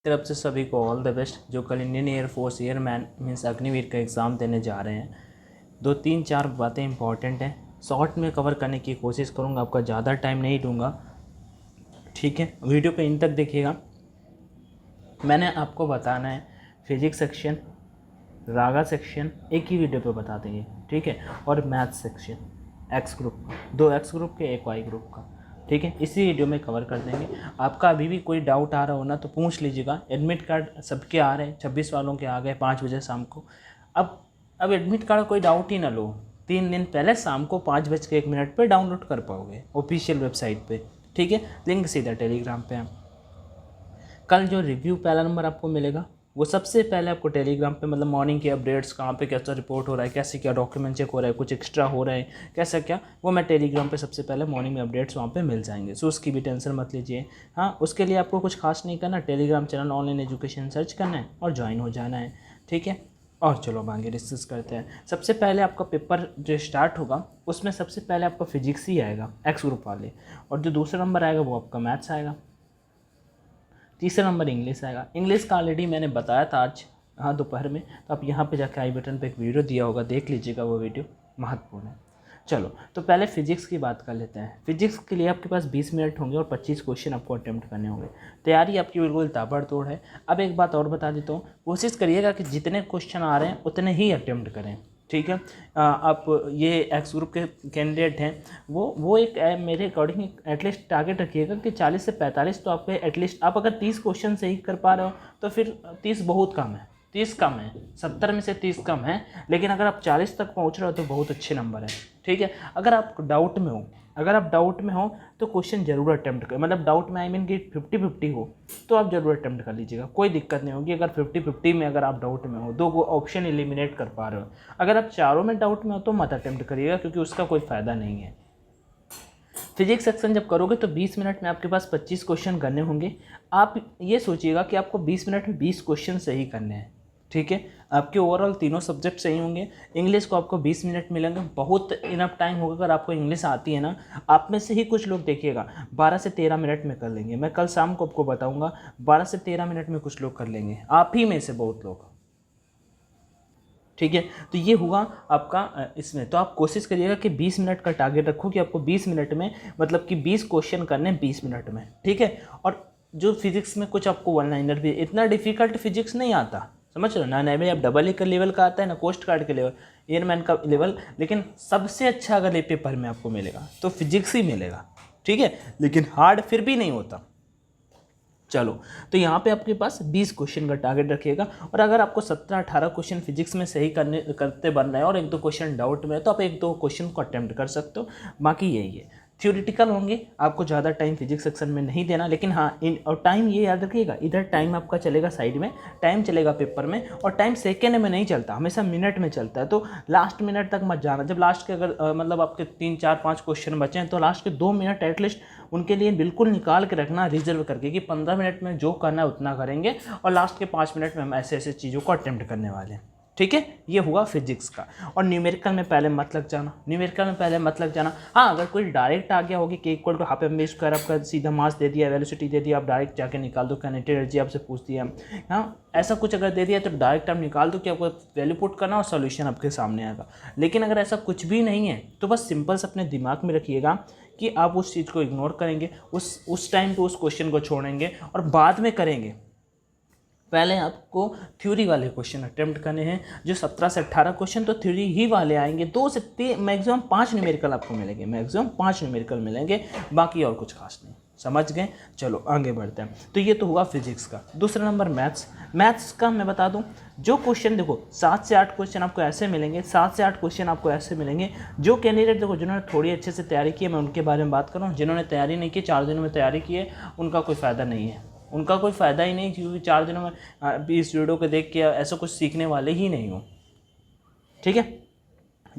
तरफ से सभी को ऑल द बेस्ट जो कल Indian air force airman means Agniveer का एग्ज़ाम देने जा रहे हैं। 2-3-4 बातें इंपॉर्टेंट हैं, शॉर्ट में कवर करने की कोशिश करूँगा, आपका ज़्यादा टाइम नहीं दूँगा, ठीक है। वीडियो पे इन तक देखिएगा। मैंने आपको बताना है फिजिक्स सेक्शन, रागा सेक्शन एक ही वीडियो पे बता देंगे, ठीक है, और मैथ सेक्शन एक्स ग्रुप का, 2 एक्स ग्रुप के 1 वाई ग्रुप का, ठीक है, इसी वीडियो में कवर कर देंगे। आपका अभी भी कोई डाउट आ रहा हो ना तो पूछ लीजिएगा। एडमिट कार्ड सबके आ रहे हैं, 26 वालों के आ गए 5 बजे शाम को। अब एडमिट कार्ड कोई डाउट ही ना लो, 3 दिन पहले शाम को 5:01 पर डाउनलोड कर पाओगे ऑफिशियल वेबसाइट पे, ठीक है। लिंक सीधा टेलीग्राम पे है। कल जो रिव्यू पहला नंबर आपको मिलेगा वो सबसे पहले आपको टेलीग्राम पे, मतलब मॉर्निंग के अपडेट्स, कहाँ पे कैसा रिपोर्ट हो रहा है, कैसे क्या डॉक्यूमेंट चेक हो रहा है, कुछ एक्स्ट्रा हो रहा है, कैसा क्या, वो मैं टेलीग्राम पे सबसे पहले मॉर्निंग में अपडेट्स वहाँ पे मिल जाएंगे। सो उसकी भी टेंशन मत लीजिए। हाँ, उसके लिए आपको कुछ खास नहीं करना, Telegram channel online education search करना है और ज्वाइन हो जाना है, ठीक है। और चलो अब आगे डिस्कस करते हैं। सबसे पहले आपका पेपर जो स्टार्ट होगा उसमें सबसे पहले आपका फिजिक्स ही आएगा एक्स ग्रुप वाले, और जो दूसरा नंबर आएगा वो आपका मैथ्स आएगा, तीसरा नंबर इंग्लिश आएगा। इंग्लिश का ऑलरेडी मैंने बताया था आज, हाँ, दोपहर में, तो आप यहाँ पे जाकर आई बटन पे एक वीडियो दिया होगा, देख लीजिएगा, वो वीडियो महत्वपूर्ण है। चलो तो पहले फिजिक्स की बात कर लेते हैं। फिजिक्स के लिए आपके पास 20 मिनट होंगे और 25 क्वेश्चन आपको अटेम्प्ट करने होंगे। तैयारी आपकी बिल्कुल ताबड़तोड़ है। अब एक बात और बता देता हूँ, कोशिश करिएगा कि जितने क्वेश्चन आ रहे हैं उतने ही अटेम्प्ट करें, ठीक है। आप ये एक्स ग्रुप के कैंडिडेट हैं, वो एक मेरे अकॉर्डिंग एटलीस्ट टारगेट रखिएगा कि 40 से 45 तो आपके एटलीस्ट, आप अगर 30 क्वेश्चन सही कर पा रहे हो तो फिर 30 बहुत कम है, 30 कम है, 70 में से 30 कम है, लेकिन अगर आप 40 तक पहुंच रहे हो तो बहुत अच्छे नंबर है, ठीक है। अगर आप डाउट में हो तो क्वेश्चन जरूर अटेम्प्ट करें, मतलब डाउट में आई मीन कि 50-50 हो तो आप जरूर अटेम्प्ट कर लीजिएगा, कोई दिक्कत नहीं होगी। अगर 50-50 में अगर आप डाउट में हो, 2 ऑप्शन एलिमिनेट कर पा रहे हो, अगर आप चारों में डाउट में हो तो मत अटेम्प्ट करिएगा, क्योंकि उसका कोई फ़ायदा नहीं है। फिजिक्स सेक्शन जब करोगे तो 20 मिनट में आपके पास 25 क्वेश्चन करने होंगे। आप ये सोचिएगा कि आपको 20 मिनट में 20 क्वेश्चन सही करने हैं, ठीक है। आपके ओवरऑल तीनों सब्जेक्ट सही होंगे। इंग्लिश को आपको 20 मिनट मिलेंगे, बहुत इनफ टाइम होगा। अगर आपको इंग्लिश आती है ना, आप में से ही कुछ लोग देखिएगा 12 से 13 मिनट में कर लेंगे। मैं कल शाम को आपको बताऊंगा, 12 से 13 मिनट में कुछ लोग कर लेंगे, आप ही में से बहुत लोग, ठीक है। तो ये हुआ आपका इसमें। तो आप कोशिश करिएगा कि 20 मिनट का टारगेट रखो कि आपको 20 मिनट में, मतलब कि 20 क्वेश्चन करने 20 मिनट में, ठीक है। और जो फिजिक्स में कुछ आपको वन लाइनर भी, इतना डिफिकल्ट फिजिक्स नहीं आता, समझ रहे हो ना, नहीं अब डबल ए का लेवल का आता है ना, कोस्ट गार्ड के लेवल, एयरमैन का लेवल, लेकिन सबसे अच्छा अगर ये पेपर में आपको मिलेगा तो फिजिक्स ही मिलेगा, ठीक है, लेकिन हार्ड फिर भी नहीं होता। चलो तो यहाँ पे आपके पास 20 क्वेश्चन का टारगेट रखिएगा, और अगर आपको 17-18 क्वेश्चन फिजिक्स में सही करते बन रहे हैं और 1-2 क्वेश्चन डाउट में है तो आप 1-2 क्वेश्चन को अटेम्प्ट कर सकते हो। बाकी यही है, थ्योरेटिकल होंगे, आपको ज़्यादा टाइम फिजिक्स सेक्शन में नहीं देना, लेकिन हाँ और टाइम ये याद रखिएगा, इधर टाइम आपका चलेगा साइड में, टाइम चलेगा पेपर में, और टाइम सेकेंड में नहीं चलता, हमेशा मिनट में चलता है। तो लास्ट मिनट तक मत जाना। जब लास्ट के अगर मतलब आपके 3-4-5 क्वेश्चन बचे हैं तो लास्ट के 2 मिनट एटलीस्ट उनके लिए बिल्कुल निकाल के रखना, रिजर्व करके, कि 15 मिनट में जो करना है उतना करेंगे और लास्ट के 5 मिनट में हम ऐसे ऐसे चीज़ों को अटेम्प्ट करने वाले हैं, ठीक है। ये हुआ फिजिक्स का। और न्यूमेरिकल में पहले मत लग जाना, हाँ, अगर कोई डायरेक्ट आ गया होगी कि equal to half M square, आपका सीधा मास दे दिया, वेलोसिटी दे दिया, आप डायरेक्ट जाके निकाल दो, काइनेटिक एनर्जी आपसे पूछ दिया, हाँ, ऐसा कुछ अगर दे दिया तो डायरेक्ट आप निकाल दो कि आपको वैल्यू पुट करना और सॉल्यूशन आपके सामने आएगा। लेकिन अगर ऐसा कुछ भी नहीं है तो बस सिंपल से अपने दिमाग में रखिएगा कि आप उस चीज़ को इग्नोर करेंगे, उस टाइम पे उस क्वेश्चन को छोड़ेंगे और बाद में करेंगे। पहले आपको थ्योरी वाले क्वेश्चन अटेम्प्ट करने हैं, जो 17 से 18 क्वेश्चन तो थ्योरी ही वाले आएंगे। 2 से 3 मैक्सिमम 5 न्यूमेरिकल आपको मिलेंगे, बाकी और कुछ खास नहीं, समझ गए। चलो आगे बढ़ते हैं। तो ये तो हुआ फिजिक्स का। दूसरा नंबर मैथ्स का मैं बता दूं, जो क्वेश्चन देखो 7 से 8 क्वेश्चन आपको ऐसे मिलेंगे, जो कैंडिडेट देखो जिन्होंने थोड़ी अच्छे से तैयारी की है, मैं उनके बारे में बात कर रहा हूँ। जिन्होंने तैयारी नहीं की, 4 दिनों में तैयारी की है, उनका कोई फ़ायदा ही नहीं, क्योंकि 4 दिनों में इस वीडियो को देख के ऐसा कुछ सीखने वाले ही नहीं हो, ठीक है।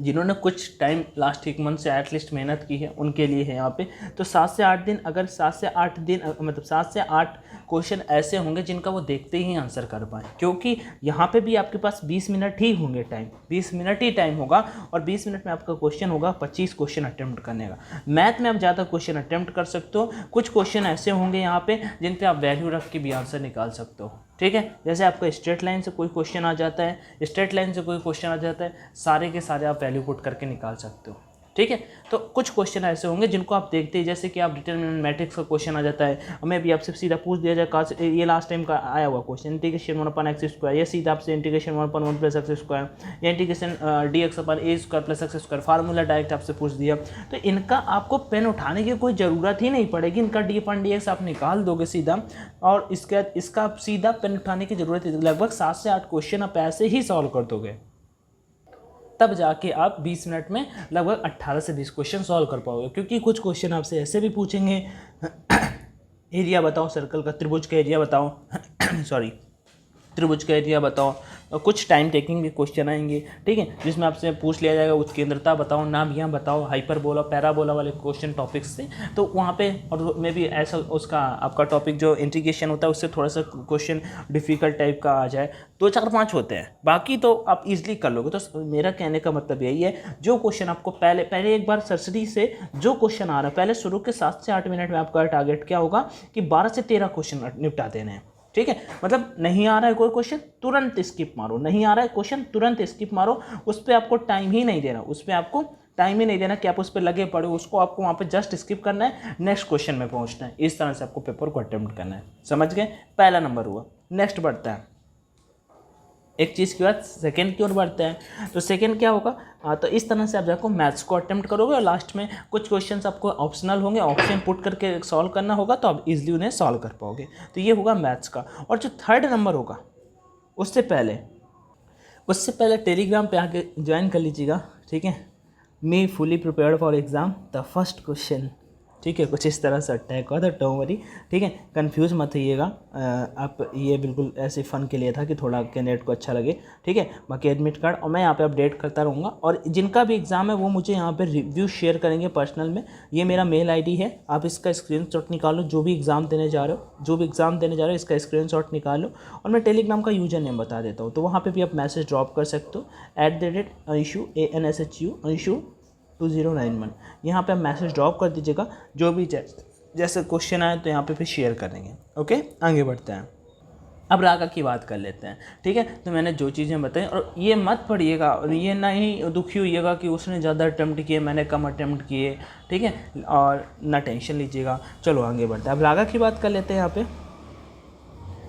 जिन्होंने कुछ टाइम लास्ट एक मंथ से एटलीस्ट मेहनत की है उनके लिए है यहाँ पे। तो 7 से 8 दिन, अगर 7 से 8 दिन मतलब 7 से 8 क्वेश्चन ऐसे होंगे जिनका वो देखते ही आंसर कर पाए, क्योंकि यहाँ पे भी आपके पास 20 मिनट ही होंगे टाइम, 20 मिनट ही टाइम होगा और 20 मिनट में आपका क्वेश्चन होगा 25 क्वेश्चन अटेम्प्ट करने का। मैथ में आप ज़्यादा क्वेश्चन अटेम्प्ट कर सकते हो, कुछ क्वेश्चन ऐसे होंगे यहाँ पे जिन पे आप वैल्यू रख के भी आंसर निकाल सकते हो, ठीक है। जैसे आपका स्ट्रेट लाइन से कोई क्वेश्चन आ जाता है, स्ट्रेट लाइन से कोई क्वेश्चन आ जाता है, सारे के सारे आप वैल्यू पुट करके निकाल सकते हो, ठीक है। तो कुछ क्वेश्चन ऐसे होंगे जिनको आप देखते ही, जैसे कि आप डिटरमिनेंट मैट्रिक्स का क्वेश्चन आ जाता है, हमें भी आपसे सीधा पूछ दिया जाए कहाँ से, ये लास्ट टाइम का आया हुआ क्वेश्चन इंटीग्रेशन 1/x², ये सीधा आपसे इंटीग्रेशन 1/1 + x² या integration dx/a² + x², formula direct आपसे पूछ दिया। तो इनका आपको पेन उठाने की कोई ज़रूरत ही नहीं पड़ेगी, इनका d/dx आप निकाल दोगे सीधा, और इसके बाद इसका आप सीधा पेन उठाने की ज़रूरत है। लगभग 7 से 8 क्वेश्चन आप ऐसे ही सॉल्व कर दोगे, तब जाके आप 20 मिनट में लगभग 18 से 20 क्वेश्चन सॉल्व कर पाओगे। क्योंकि कुछ क्वेश्चन आपसे ऐसे भी पूछेंगे, एरिया बताओ सर्कल का, त्रिभुज का एरिया बताओ सॉरी त्रिभुज का एरिया बताओ, और कुछ टाइम टेकिंग भी क्वेश्चन आएंगे, ठीक है, जिसमें आपसे पूछ लिया जाएगा उत्केंद्रता बताओ, नाभियाँ बताओ, हाइपरबोला पैराबोला वाले क्वेश्चन टॉपिक्स से। तो वहाँ पे और में भी ऐसा उसका आपका टॉपिक जो इंटीग्रेशन होता है उससे थोड़ा सा क्वेश्चन डिफ़िकल्ट टाइप का आ जाए, 2 4 5 होते हैं, बाकी तो आप इजीली कर लोगे। तो मेरा कहने का मतलब यही है, जो क्वेश्चन आपको पहले एक बार सरसरी से जो क्वेश्चन आ रहा है, पहले शुरू के 7 से 8 मिनट में आपका टारगेट क्या होगा कि 12 से 13 क्वेश्चन निपटा देने हैं, ठीक है। मतलब नहीं आ रहा है कोई क्वेश्चन, तुरंत स्किप मारो, नहीं आ रहा है क्वेश्चन, तुरंत स्किप मारो, उस पर आपको टाइम ही नहीं देना, उस पर आपको टाइम ही नहीं देना कि आप उस पर लगे पड़े, उसको आपको वहाँ पे जस्ट स्किप करना है, नेक्स्ट क्वेश्चन में पहुँचना है। इस तरह से आपको पेपर को अटेम्प्ट करना है, समझ गए। पहला नंबर हुआ। नेक्स्ट बढ़ता है, एक चीज़ के बाद सेकंड की ओर बढ़ते हैं। तो सेकंड क्या होगा, तो इस तरह से आप जाकर मैथ्स को अटेम्प्ट करोगे और लास्ट में कुछ क्वेश्चंस आपको ऑप्शनल होंगे, ऑप्शन पुट करके सॉल्व करना होगा, तो आप इजीली उन्हें सॉल्व कर पाओगे। तो ये होगा मैथ्स का। और जो थर्ड नंबर होगा उससे पहले टेलीग्राम पे आके ज्वाइन कर लीजिएगा, ठीक है। Me fully prepared for exam the first question, ठीक है, कुछ इस तरह से अटैक हुआ था, डोंट वरी, ठीक है, कंफ्यूज मत होइएगा आप, ये बिल्कुल ऐसे फ़न के लिए था कि थोड़ा कैंडिडेट को अच्छा लगे, ठीक है। बाकी एडमिट कार्ड और मैं यहाँ पे अपडेट करता रहूँगा, और जिनका भी एग्ज़ाम है वो मुझे यहाँ पे रिव्यू शेयर करेंगे पर्सनल में। ये मेरा मेल आईडी है, आप इसका स्क्रीनशॉट निकालो, जो भी एग्ज़ाम देने जा रहे हो इसका स्क्रीनशॉट निकालो, और मैं टेलीग्राम का यूजर नेम बता देता हूँ, तो वहाँ पर भी आप मैसेज ड्रॉप कर सकते हो, @anshu anshu 2091, यहाँ पे आप मैसेज ड्रॉप कर दीजिएगा, जो भी जैसे क्वेश्चन आए तो यहाँ पे फिर शेयर करेंगे। ओके, आगे बढ़ते हैं। अब रागा की बात कर लेते हैं, ठीक है। तो मैंने जो चीज़ें बताई, और ये मत पढ़िएगा और ये ना ही दुखी होइएगा कि उसने ज़्यादा अटैम्प्ट किए, मैंने कम अटैम्प्ट किए, ठीक है, और ना टेंशन लीजिएगा। चलो आगे बढ़ते हैं। अब रागा की बात कर लेते हैं, यहाँ पे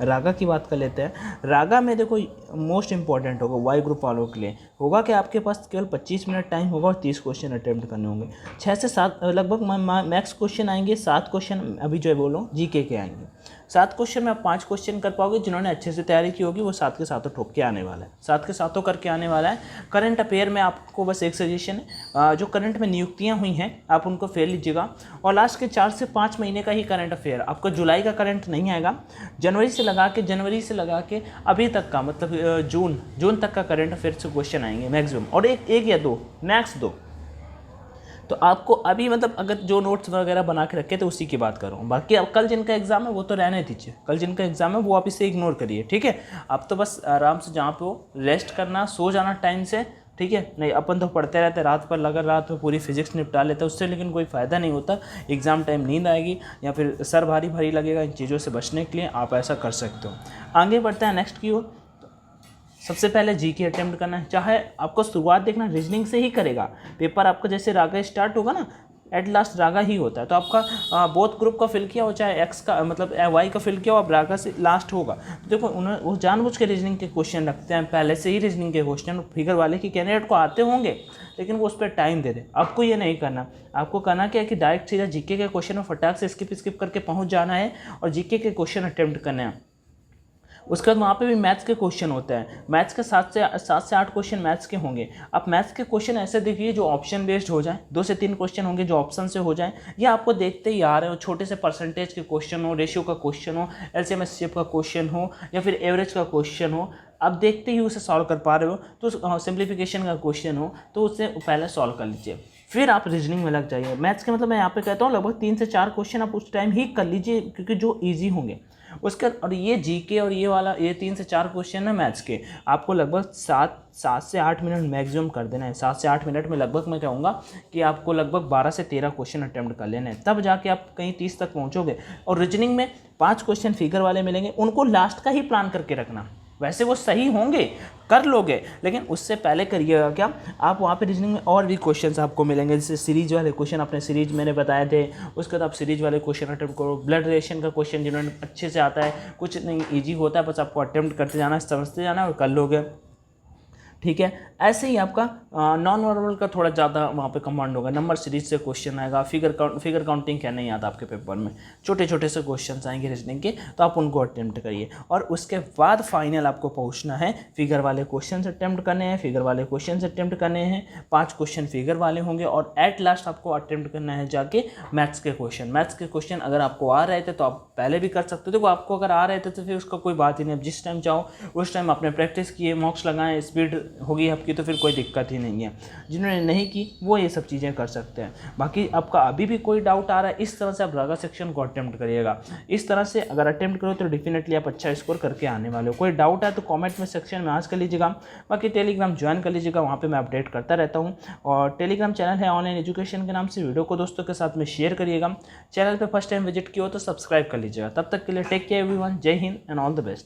रागा की बात कर लेते हैं। रागा में देखो मोस्ट इंपॉर्टेंट होगा वाई ग्रुप वालों के लिए होगा कि आपके पास केवल 25 मिनट टाइम होगा और 30 क्वेश्चन अटेम्प्ट करने होंगे। 6 से 7 लगभग मैक्स क्वेश्चन आएंगे, 7 क्वेश्चन अभी जो है बोलो जीके के आएंगे। 7 क्वेश्चन में आप 5 क्वेश्चन कर पाओगे, जिन्होंने अच्छे से तैयारी की होगी वो 7 के 7 ठोक के आने वाला है, 7 के 7 करके आने वाला है। करंट अफेयर में आपको बस एक सजेशन है, जो करंट में नियुक्तियाँ हुई हैं आप उनको फेल लीजिएगा, और लास्ट के 4 से 5 महीने का ही करंट अफेयर, आपको जुलाई का करंट नहीं आएगा, जनवरी से लगा के अभी तक का, मतलब जून तक का करंट अफेयर से क्वेश्चन आएंगे मैक्सिमम, और एक या दो मैक्स 2। तो आपको अभी मतलब अगर जो नोट्स वगैरह बना के रखे थे उसी की बात कर रहा हूँ। बाकी अब कल जिनका एग्जाम है वो तो रहने दीजिए, कल जिनका एग्जाम है वो आप इसे इग्नोर करिए, ठीक है। आप तो बस आराम से जहाँ पे हो रेस्ट करना, सो जाना टाइम से, ठीक है। नहीं अपन तो पढ़ते रहते रात पर, अगर रात में पूरी फिजिक्स निपटा लेते उससे लेकिन कोई फ़ायदा नहीं होता। एग्ज़ाम टाइम नींद आएगी या फिर सर भारी भारी लगेगा, इन चीज़ों से बचने के लिए आप ऐसा कर सकते हो। आगे बढ़ते हैं नेक्स्ट की ओर। सबसे पहले जीके अटेम्प्ट करना है, चाहे आपको शुरुआत देखना रीजनिंग से ही करेगा पेपर। आपका जैसे रागा स्टार्ट होगा ना, एट लास्ट रागा ही होता है, तो आपका बोथ ग्रुप का फिल किया हो, चाहे एक्स का मतलब वाई का फिल किया हो, अब रागा से लास्ट होगा। तो देखो वो जानबूझ के रीजनिंग के क्वेश्चन रखते हैं, पहले से ही रीजनिंग के क्वेश्चन फिगर वाले की कैंडिडेट को आते होंगे, लेकिन वो उस पर टाइम दे दे। आपको ये नहीं करना, आपको करना क्या है कि डायरेक्ट सीधा जीके के क्वेश्चन में फटाक से स्किप करके पहुँच जाना है और जीके के क्वेश्चन अटेम्प्ट करने हैं। उसके बाद वहाँ पे भी मैथ्स के क्वेश्चन होते हैं, मैथ्स के 7 से 8 क्वेश्चन मैथ्स के होंगे। आप मैथ्स के क्वेश्चन ऐसे देखिए जो ऑप्शन बेस्ड हो जाए, 2 से 3 क्वेश्चन होंगे जो ऑप्शन से हो जाए, या आपको देखते ही आ रहे हो, छोटे से परसेंटेज के क्वेश्चन हो, रेशियो का क्वेश्चन हो, एलसीएम एचसीएफ का क्वेश्चन हो, या फिर एवरेज का क्वेश्चन हो, अब देखते ही उसे सॉल्व कर पा रहे हो तो सिंप्लीफिकेशन का क्वेश्चन हो तो उससे पहले सॉल्व कर लीजिए, फिर आप रीजनिंग में लग जाइए। मैथ्स के मतलब मैं यहाँ पे कहता हूँ लगभग 3 से 4 क्वेश्चन आप उस टाइम ही कर लीजिए क्योंकि जो ईजी होंगे उसके। और ये जीके और ये वाला ये 3 से 4 क्वेश्चन है मैथ्स के, आपको लगभग 7 से 8 मिनट मैक्सिमम कर देना है। 7 से 8 मिनट में लगभग मैं कहूँगा कि आपको लगभग 12 से 13 क्वेश्चन अटेम्प्ट कर लेने हैं, तब जाके आप कहीं 30 तक पहुँचोगे। और रीजनिंग में 5 क्वेश्चन फिगर वाले मिलेंगे, उनको लास्ट का ही प्लान करके रखना। वैसे वो सही होंगे, कर लोगे, लेकिन उससे पहले करिएगा क्या, आप वहाँ पे रीजनिंग में और भी क्वेश्चंस आपको मिलेंगे, जैसे सीरीज वाले क्वेश्चन अपने सीरीज मैंने बताए थे, उसके बाद आप सीरीज वाले क्वेश्चन अटेम्प्ट करो। ब्लड रिलेशन का क्वेश्चन जिन्होंने अच्छे से आता है, कुछ नहीं ईजी होता है, बस आपको अटेम्प्ट करते जाना है, समझते जाना है और कर लोगे, ठीक है। ऐसे ही आपका नॉन वर्बल का थोड़ा ज़्यादा वहाँ पे कमांड होगा, नंबर सीरीज से क्वेश्चन आएगा, फिगर काउंटिंग क्या नहीं आता आपके पेपर में, छोटे छोटे से क्वेश्चन आएंगे रीजनिंग के, तो आप उनको अटेम्प्ट करिए। और उसके बाद फाइनल आपको पहुँचना है, फिगर वाले क्वेश्चन अटेम्प्ट करने हैं, फिगर वाले क्वेश्चन अटेम्प्ट करने हैं, 5 क्वेश्चन फिगर वाले होंगे, और एट लास्ट आपको अटेम्प्ट करना है जाके मैथ्स के क्वेश्चन। मैथ्स के क्वेश्चन अगर आपको आ रहे थे तो आप पहले भी कर सकते हो, देखो आपको अगर आ रहे थे तो फिर उसका कोई बात ही नहीं, अब जिस टाइम चाहो उस टाइम आपने प्रैक्टिस किए, मॉक्स लगाएं, स्पीड होगी आपकी तो फिर कोई दिक्कत ही नहीं है। जिन्होंने नहीं की वो ये सब चीज़ें कर सकते हैं। बाकी आपका अभी भी कोई डाउट आ रहा है, इस तरह से आप रागा सेक्शन को अटेम्प्ट करिएगा। इस तरह से अगर अटेम्प्ट करो तो डेफिनेटली आप अच्छा स्कोर करके आने वाले हो। कोई डाउट है तो कमेंट में सेक्शन में आज कर लीजिएगा, बाकी टेलीग्राम ज्वाइन कर लीजिएगा, वहाँ पर मैं अपडेट करता रहता हूँ। और टेलीग्राम चैनल है ऑनलाइन एजुकेशन के नाम से, वीडियो को दोस्तों के साथ में शेयर करिएगा। चैनल पर फर्स्ट टाइम विजिट किया हो तो सब्सक्राइब कर लीजिएगा। तब तक के लिए टेक केयर एवरीवन, जय Hind and all the best.